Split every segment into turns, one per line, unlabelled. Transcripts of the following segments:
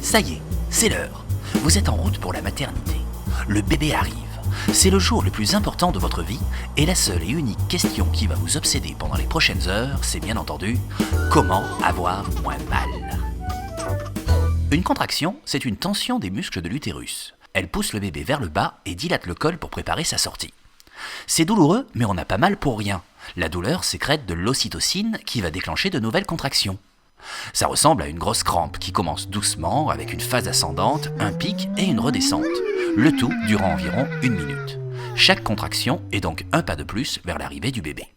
Ça y est, c'est l'heure. Vous êtes en route pour la maternité. Le bébé arrive. C'est le jour le plus important de votre vie et la seule et unique question qui va vous obséder pendant les prochaines heures, c'est bien entendu comment avoir moins mal. Une contraction, c'est une tension des muscles de l'utérus. Elle pousse le bébé vers le bas et dilate le col pour préparer sa sortie. C'est douloureux, mais on n'a pas mal pour rien. La douleur sécrète de l'ocytocine qui va déclencher de nouvelles contractions. Ça ressemble à une grosse crampe qui commence doucement avec une phase ascendante, un pic et une redescente. Le tout durant environ 1 minute. Chaque contraction est donc un pas de plus vers l'arrivée du bébé.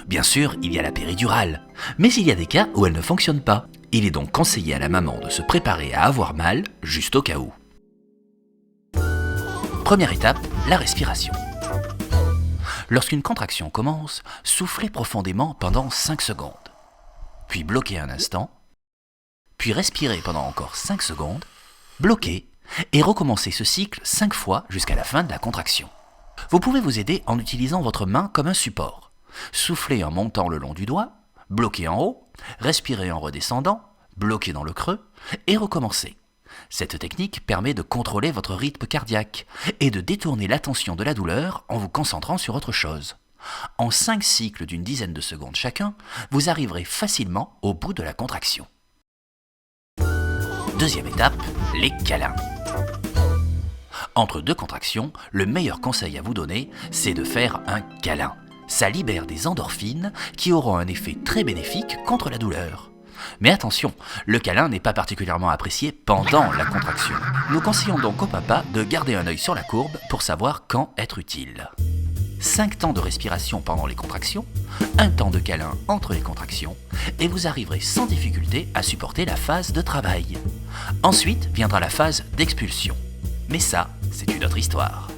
Bien sûr, il y a la péridurale, mais il y a des cas où elle ne fonctionne pas. Il est donc conseillé à la maman de se préparer à avoir mal, juste au cas où. Première étape, la respiration. Lorsqu'une contraction commence, soufflez profondément pendant 5 secondes. Puis bloquez un instant, puis respirez pendant encore 5 secondes, bloquez et recommencez ce cycle 5 fois jusqu'à la fin de la contraction. Vous pouvez vous aider en utilisant votre main comme un support. Soufflez en montant le long du doigt, bloquez en haut, respirez en redescendant, bloquez dans le creux et recommencez. Cette technique permet de contrôler votre rythme cardiaque et de détourner l'attention de la douleur en vous concentrant sur autre chose. En 5 cycles d'une dizaine de secondes chacun, vous arriverez facilement au bout de la contraction. Deuxième étape, les câlins. Entre 2 contractions, le meilleur conseil à vous donner, c'est de faire un câlin. Ça libère des endorphines qui auront un effet très bénéfique contre la douleur. Mais attention, le câlin n'est pas particulièrement apprécié pendant la contraction. Nous conseillons donc au papa de garder un œil sur la courbe pour savoir quand être utile. 5 temps de respiration pendant les contractions, 1 temps de câlin entre les contractions, et vous arriverez sans difficulté à supporter la phase de travail. Ensuite viendra la phase d'expulsion. Mais ça, c'est une autre histoire.